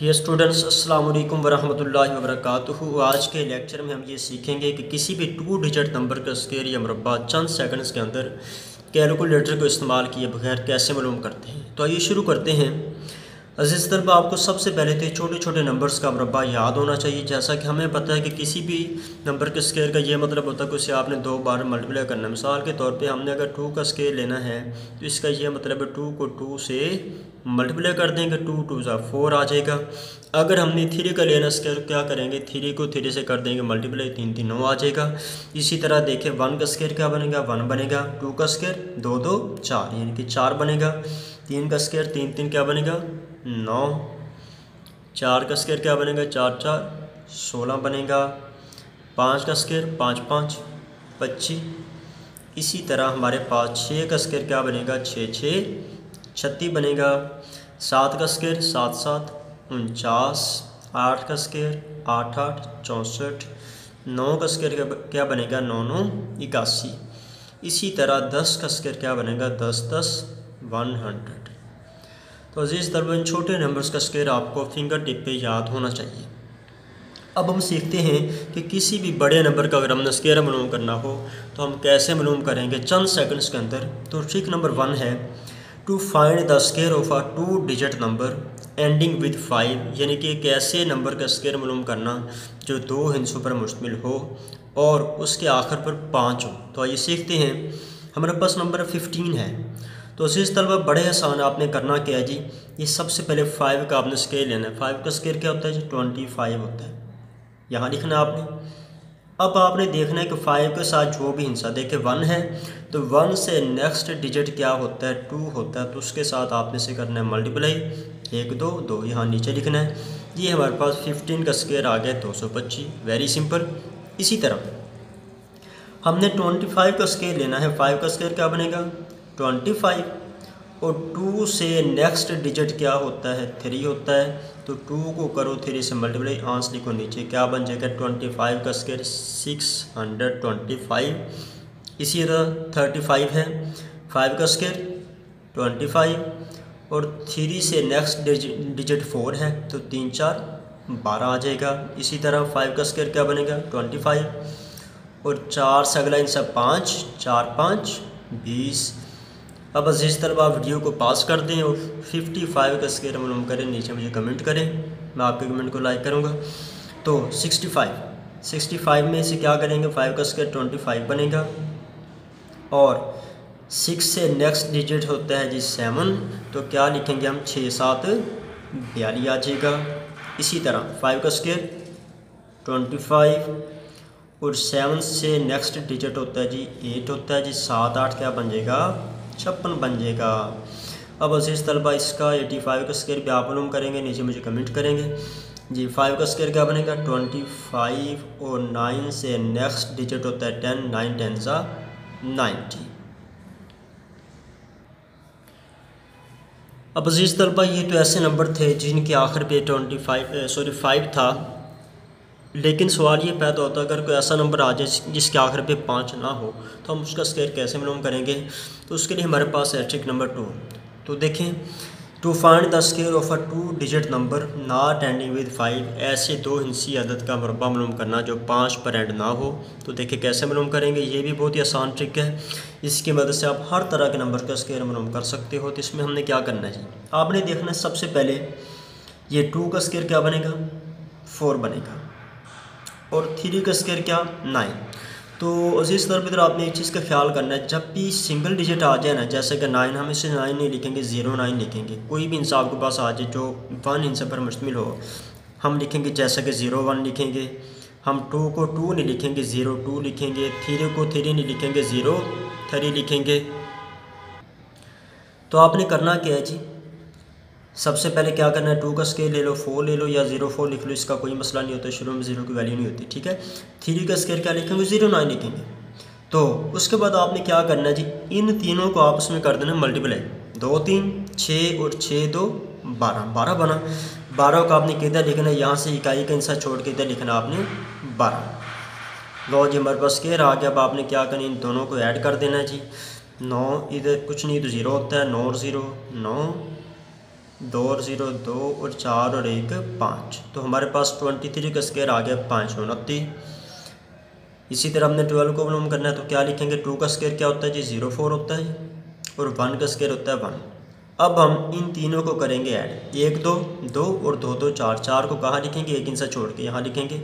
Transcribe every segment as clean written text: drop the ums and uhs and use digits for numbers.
Dear students, अस्सलाम वालेकुम वरहमतुल्लाहि वबरकातुहू। आज के लेक्चर में हम ये सीखेंगे कि किसी भी 2 डिजिट नंबर का स्क्वायर या मुरब्बा चंद सेकंड्स के अंदर कैलकुलेटर को इस्तेमाल किए बगैर कैसे मालूम करते हैं। तो आइए शुरू करते हैं। अजीज़ तलबा, आपको सबसे पहले तो छोटे छोटे नंबर्स का मुरब्बा याद होना चाहिए। जैसा कि हमें पता है कि किसी भी नंबर के स्क्वायर का ये मतलब होता है कि उसे आपने 2 बार मल्टीप्लाई करना है। मिसाल के तौर पे हमने अगर 2 का स्क्वायर लेना है तो इसका ये मतलब है 2 को 2 से मल्टीप्लाई कर देंगे, 2 2 ज़ा 4 आ जाएगा। अगर हमने 3 का लेना स्क्वायर क्या करेंगे, 3 को 3 से कर देंगे मल्टीप्लाई, 3 3 9 आ जाएगा। इसी तरह देखिए 1 का स्क्वायर क्या बनेगा, 1 बनेगा। 2 का स्क्वायर 2 2 4 यानी कि 4 बनेगा। 3 का स्क्वायर 3 3 क्या बनेगा 9। 4 का स्क्वायर क्या बनेगा 4 4 16 बनेगा। 5 का स्क्वायर 5 5 25। इसी तरह हमारे पास 6 का स्क्वायर क्या बनेगा 6 6 36 बनेगा। 7 का स्क्वायर 7 7 49। 8 का स्क्वायर 8 8 64। 9 का स्क्वायर क्या बनेगा 9 9 81। इसी तरह 10 का स्क्वायर क्या बनेगा 10 10 100। तो अजीज़ तलबा, इन छोटे नंबर्स का स्क्वायर आपको फिंगर टिप पे याद होना चाहिए। अब हम सीखते हैं कि किसी भी बड़े नंबर का अगर हमने स्क्वायर मालूम करना हो तो हम कैसे मालूम करेंगे चंद सेकंड्स के अंदर। तो ट्रिक नंबर 1 है to find the square of a 2 digit number ending with 5, यानी कि एक ऐसे नंबर का स्क्वायर मालूम करना जो 2 हिस्सों पर मुश्तमिल हो और उसके आखिर पर 5 हो। तो आइए सीखते हैं। हमारे पास नंबर 15 है। तो अजीज़ तलबा, बड़े आसान आपने करना क्या है जी, ये सबसे पहले 5 का आपने स्क्वायर लेना है। 5 का स्क्वायर क्या होता है जी 25 होता है। यहाँ लिखना है आपने। अब आपने देखना है कि 5 के साथ जो भी हिस्सा, देखिए 1 है तो 1 से नेक्स्ट डिजिट क्या होता है 2 होता है, तो उसके साथ आपने से करना है मल्टीप्लाई 1 2 2, यहाँ नीचे लिखना है। ये हमारे पास 15 का स्क्वायर आ गया 225। Very simple. इसी तरह हमने 25 का स्क्वायर लेना है। 5 का स्क्वायर क्या बनेगा 25 और 2 से नेक्स्ट डिजिट क्या होता है 3 होता है, तो 2 को करो 3 से मल्टीप्लाई, आंसर लिखो नीचे, क्या बन जाएगा 25 का स्क्वायर 625। इसी तरह 35 है। 5 का स्क्वायर 25 और 3 से नेक्स्ट डिजिट 4 है, तो 3 4 12 आ जाएगा। इसी तरह 5 का स्क्वायर क्या बनेगा 25 और 4 से अगला इनसा 5 4 5 20। अब अजीज़ तलबा, वीडियो को पास कर दें और 55 का स्क्वायर मालूम करें। नीचे मुझे कमेंट करें, मैं आपके कमेंट को लाइक करूँगा। तो 65 में से क्या करेंगे 5 का स्क्वायर 25 बनेगा और 6 से नेक्स्ट डिजिट होता है जी 7, तो क्या लिखेंगे हम 6 7 42 आ जाएगा। इसी तरह 5 का स्क्वायर 25 और 7 से नेक्स्ट डिजिट होता है जी 8 होता है जी, 7 8 क्या बन जाएगा 56 बन जाएगा। अब अजीज़ तलबा, इसका 85 का स्क्वायर भी आप मालूम करेंगे, नीचे मुझे कमेंट करेंगे जी। 5 का स्क्वायर क्या बनेगा 25 और 9 से नेक्स्ट डिजिट होता है 10, 9 10 सा 90। अब अजीज़ तलबा, ये तो ऐसे नंबर थे जिनके आखिर पे 5 था, लेकिन सवाल ये पैदा होता है अगर कोई ऐसा नंबर आ जाए जिसके आखिर पे 5 ना हो तो हम उसका स्क्वायर कैसे मालूम करेंगे। तो उसके लिए हमारे पास है ट्रिक नंबर 2। तो देखें, to find the square of a 2 digit number not ending with 5, ऐसे 2 हिस्सी अदद का मुरब्बा मालूम करना जो 5 पर एंड ना हो। तो देखिए कैसे मालूम करेंगे, ये भी बहुत ही आसान ट्रिक है। इसकी मदद से आप हर तरह के नंबर का स्क्वायर मालूम कर सकते हो। तो इसमें हमने क्या करना है जी, आपने देखना है सबसे पहले ये 2 का स्क्वायर क्या बनेगा 4 बनेगा और 3 का स्क्वायर क्या 9। तो अजीज़ तरफ आपने एक चीज़ का ख्याल करना है, जब भी सिंगल डिजिट आ जाए ना, जैसे कि 9, हम इसे 9 नहीं लिखेंगे 09 लिखेंगे। कोई भी हिस्सा आपके पास आ जाए जो 1 हिस्से पर मुश्तमिल हो, हम लिखेंगे जैसे कि 01 लिखेंगे। हम 2 को 2 नहीं लिखेंगे 02 लिखेंगे। 3 को 3 नहीं लिखेंगे 03 लिखेंगे। तो आपने करना क्या है जी, सबसे पहले क्या करना है 2 का स्क्वायर ले लो, 4 ले लो या 04 लिख लो, इसका कोई मसला नहीं होता, शुरू में 0 की वैल्यू नहीं होती, ठीक है। 3 का स्क्वायर क्या लिखेंगे 09 लिखेंगे। तो उसके बाद आपने क्या करना है जी, इन तीनों को आपस में कर देना मल्टीप्लाई, 2 3 6 और 6 2 12 बना। 12 का आपने किधर लिखना है, यहाँ से इकाई का इंसा छोड़ के इधर लिखना आपने 12। लो जी, हमारे पास स्क्वायर आ गया। अब आपने क्या करना, इन दोनों को ऐड कर देना है जी। 9 इधर कुछ नहीं तो 0 होता है, 9 और 0 9 2 और 0 2 और 4 और 1 5। तो हमारे पास 23 का स्क्वायर आ गया 529। इसी तरह हमने 12 को मालूम करना है तो क्या लिखेंगे, 2 का स्क्वायर क्या होता है जी 04 होता है और 1 का स्क्वायर होता है 1। अब हम इन तीनों को करेंगे ऐड, 1 2 2 और 2 2 4। 4 को कहाँ लिखेंगे, एक इनसा छोड़ के यहाँ लिखेंगे।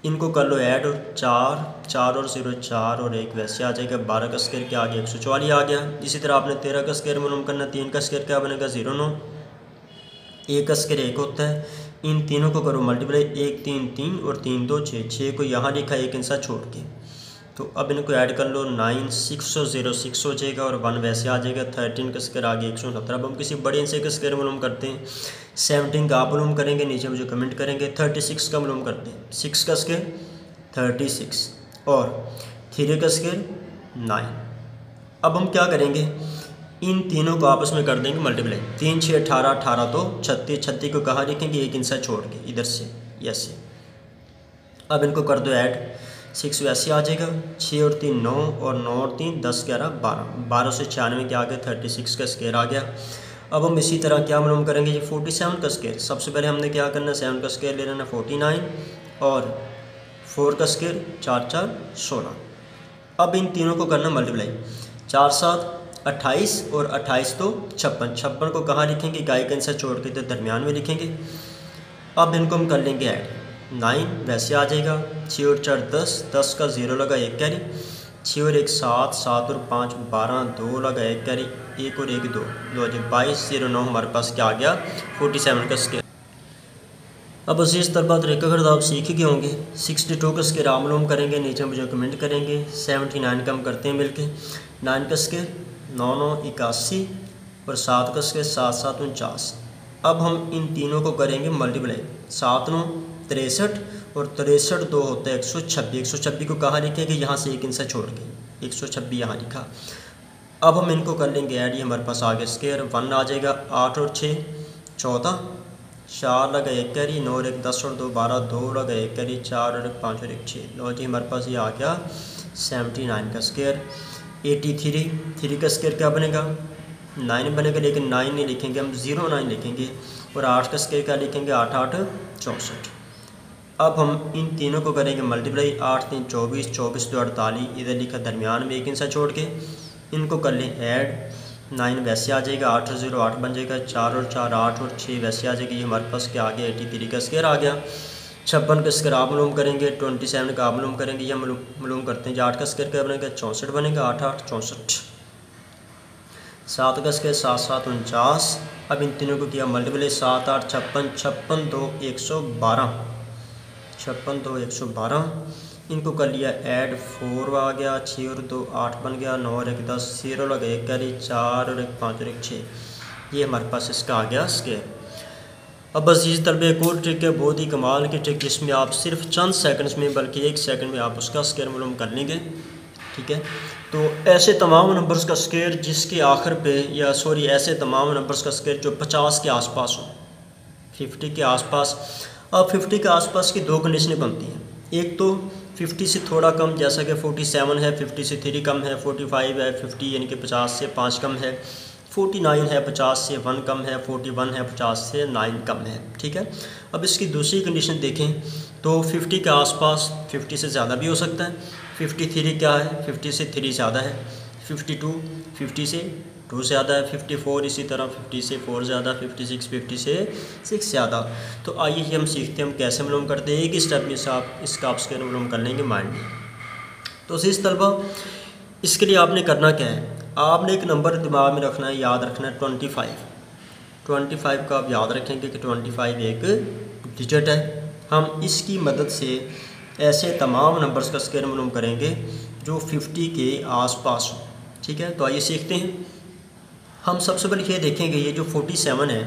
इनको कर लो ऐड और 4 4 और 0 4 और 1 वैसे आ जाएगा। 12 का स्क्वायर क्या आ गया 144 आ गया। इसी तरह आपने 13 का स्क्वायर मालूम करना, 3 का स्क्वायर क्या बनेगा 09। 1 का स्क्वायर 1 होता है। इन तीनों को करो मल्टीप्लाई, 1 3 3 और 3 2 6। 6 को यहाँ लिखा एक इंसा छोड़ के। तो अब इनको ऐड कर लो, 9 6 और 0 6 हो जाएगा और 1 वैसे आ जाएगा। 13 का स्क्वायर आ गया 169। अब हम किसी बड़े इंसे का स्क्वायर मालूम करते हैं। 17 का आप मालूम करेंगे, नीचे मुझे कमेंट करेंगे। 36 का मालूम करते हैं। 6 का स्क्वायर 36 और 3 का स्क्वायर 9। अब हम क्या करेंगे, इन तीनों को आपस में कर देंगे मल्टीप्लाई। 3 6 18 18 तो 36। 36 को कहाँ लिखेंगे, एक इंसा छोड़ के इधर से ऐसे। अब इनको कर दो ऐड, 6 वैसे आ जाएगा। 6 और 3 9 और 9 और 3 10 11 12। 12 से 96 क्या आ गया, 36 का स्क्वायर आ गया। अब हम इसी तरह क्या मालूम करेंगे जी 47 का स्क्वायर। सबसे पहले हमने क्या करना है, 7 का स्क्वायर ले लेना 49 और 4 का स्क्वायर 4 4 16। अब इन तीनों को करना मल्टीप्लाई, 4 7 28 और 28 तो 56। 56 को कहाँ लिखेंगे, गाय का इंसा छोड़ के तो दरमियान में लिखेंगे। अब इनको हम कर लेंगे ऐड, 9 वैसे आ जाएगा। 6 और 4 10, 10 का 0 लगा 1 कैरी। 6 और 1 7, 7 और 5 12, 2 लगा 1 कैरी, 1 और 1 2 लो जी 22 09 हमारे पास क्या आ गया 47 का स्क्वायर। अब अजीज़ तलबा तरीका अगर आप सीख गए होंगे। 62 का स्क्वायर आप मालूम करेंगे, नीचे मुझे कमेंट करेंगे। 79 का हम करते हैं मिलके। 9 का स्क्वायर 9 9 81 और 7 का स्क्वायर 7 7 49। अब हम इन तीनों को करेंगे मल्टीप्लाई, 7 9 63 और 63 2 होता है 126। 126 को कहाँ लिखेंगे, यहाँ से एक इंसा छोड़ के 126 यहाँ लिखा। अब हम इनको कर लेंगे ऐड, ये हमारे पास आ गया स्क्वायर 1 आ जाएगा। 8 और 6 14, 4 लगा 1 कैरी, 9 और 1 10 और 2 12, 2 लगा 1 कैरी, 4 और 1 5 और 1 6। लो जी हमारे पास ये आ गया 79 का स्क्वायर। 83 3 का स्क्वायर क्या बनेगा 9 बनेगा, लेकिन 9 नहीं लिखेंगे हम 09 लिखेंगे। और 8 का स्क्वायर क्या लिखेंगे 8 8 64। अब हम इन तीनों को करेंगे मल्टीप्लाई, 8 3 24 24 2 48 इधर लिखा दरमियान में एक इंसा छोड़ के। इनको कर लें ऐड, 9 वैसे आ जाएगा, 8 और 0 8 बन जाएगा। 4 और 4 8 और 6 वैसे आ जाएगी। ये हमारे पास क्या आ गया 83 का स्क्वायर आ गया। 56 का स्क्वायर आप मालूम करेंगे, 27 का आप मालूम करेंगे, या मालूम करते हैं। 8 का स्क्वायर क्या बनेगा 64 बनेगा, 8 8 64। 7 का स्क्वायर 7 7 49। अब इन तीनों को किया मल्टीप्लाई, 7 8 56 56 2 112 56 2 112। इनको कर लिया ऐड, 4 आ गया, 6 और 2 8 बन गया, 9 और 1 10 0 लगा 1 कैरी, 4 और 1 5 और 1 6। ये हमारे पास इसका आ गया स्क्वायर। अब अजीज़ तलबे एक और ट्रिक है, बहुत ही कमाल की ट्रिक, जिसमें आप सिर्फ चंद सेकंड्स में बल्कि 1 सेकंड में आप उसका स्क्वायर मालूम कर लेंगे। ठीक है, तो ऐसे तमाम नंबर्स का स्क्वायर जिसके आखिर पे, या सॉरी ऐसे तमाम नंबर्स का स्क्वायर जो 50 के आसपास हो, 50 के आसपास। अब 50 के आसपास की दो कंडीशनें बनती हैं। एक तो 50 से थोड़ा कम, जैसा कि 47 है, 50 से 3 कम है, 45 है, 50 यानी कि 50 से 5 कम है, 49 है, 50 से 1 कम है, 41 है, 50 से 9 कम है। ठीक है, अब इसकी दूसरी कंडीशन देखें तो 50 के आसपास 50 से ज़्यादा भी हो सकता है। 53 क्या है 50 से 3 ज़्यादा है। 52 50 से 2 ज़्यादा है। 54 इसी तरह 50 से 4 ज़्यादा। 56 50 से 6 ज़्यादा। तो आइए हम सीखते हैं हम कैसे मालूम करते हैं। एक ही स्टेप में से आप इसका आप स्क्वायर मालूम कर लेंगे माइंड में। तो इस तलबा इसके लिए आपने करना क्या है, आपने एक नंबर दिमाग में रखना है, याद रखना है 25। 25 का आप याद रखेंगे कि 25 एक डिजिट है। हम इसकी मदद से ऐसे तमाम नंबर्स का स्क्वायर मालूम करेंगे जो 50 के आसपास हो। ठीक है, तो आइए सीखते हैं। हम सबसे पहले ये देखेंगे, ये जो 47 है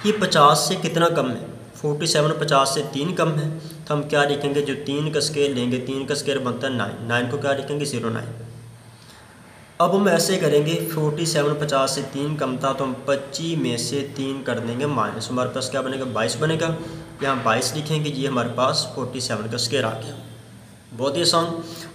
ये 50 से कितना कम है। 47 50 से 3 कम है, तो हम क्या लिखेंगे, जो 3 का स्क्वायर लेंगे, 3 का स्क्वायर बनता है 9, 9 को क्या लिखेंगे 09। अब हम ऐसे करेंगे, 47 50 से 3 कम था, तो हम 25 में से 3 कर देंगे माइनस, हमारे पास क्या बनेगा 22 बनेगा। यहाँ 22 लिखेंगे, ये हमारे पास 47 का स्क्वायर आ गया। बहुत ही आसान।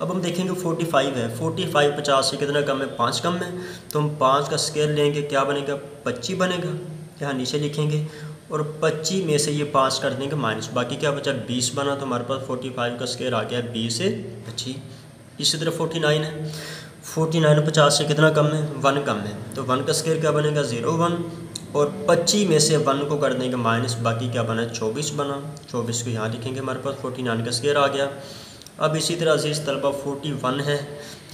अब हम देखेंगे 45 है, 45 50 से कितना कम है 5 कम है, तो हम 5 का स्क्वायर लेंगे, क्या बनेगा 25 बनेगा। यहाँ नीचे लिखेंगे और 25 में से ये 5 कर देंगे माइनस, बाकी क्या बचा 20 बना, तो हमारे पास 45 का स्क्वायर आ गया 20 से 25। इसी तरह 49 है, 49 50 से कितना कम है 1 कम है, तो 1 का स्क्वायर क्या बनेगा 0 1, और 25 में से 1 को कर देंगे माइनस, बाकी क्या बना 24 बना, 24 को यहाँ लिखेंगे, हमारे पास 49 का स्क्वायर आ गया। अब इसी तरह अजीज़ तलबा 41 है,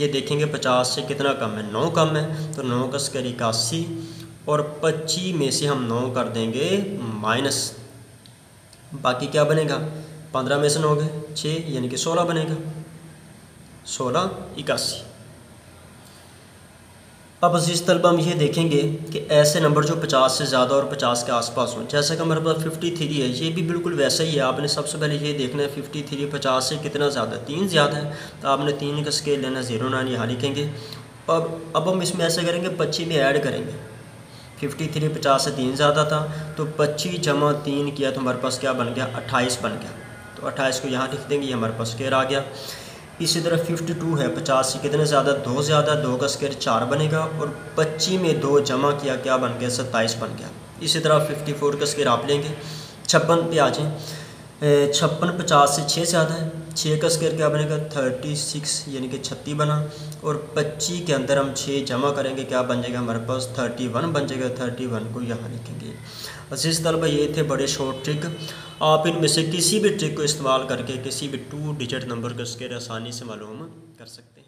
ये देखेंगे 50 से कितना कम है 9 कम है, तो 9 का स्क्वायर 81, और 25 में से हम 9 कर देंगे माइनस, बाकी क्या बनेगा 15 में से 9 गए 6 यानी कि 16 बनेगा, 16 81। अब अजीज़ तलबा हम ये देखेंगे कि ऐसे नंबर जो 50 से ज़्यादा और 50 के आसपास हों, जैसा कि हमारे पास 53 है, ये भी बिल्कुल वैसा ही है। आपने सबसे पहले ये देखना है 53 50 से कितना ज़्यादा, 3 ज़्यादा है, तो आपने 3 का स्केल लेना 0 9 यहाँ लिखेंगे। अब हम इसमें ऐसा करेंगे 25 में ऐड करेंगे, 53 50 से 3 ज़्यादा था, तो 25 जमा 3 किया तो हमारे पास क्या बन गया 28 बन गया, तो 28 को यहाँ लिख देंगे, ये हमारे पास स्केल आ गया। इसी तरह 52 है, 50 से कितने ज़्यादा 2 ज़्यादा, 2 का स्क्वायर 4 बनेगा, और 25 में 2 जमा किया क्या बन गया 27 बन गया। इसी तरह 54 का स्क्वायर आप लेंगे, 56 पे आ जाएँ, 56 50 से 6 ज़्यादा है, 6 का स्क्वायर क्या बनेगा 36 यानी कि 36 बना, और 25 के अंदर हम 6 जमा करेंगे क्या बन जाएगा हमारे पास 31 बन जाएगा, 31 को यहाँ लिखेंगे। अजीज़ तलबा ये थे बड़े शॉर्ट ट्रिक, आप इनमें से किसी भी ट्रिक को इस्तेमाल करके किसी भी 2 डिजिट नंबर का स्क्वायर आसानी से मालूम कर सकते हैं।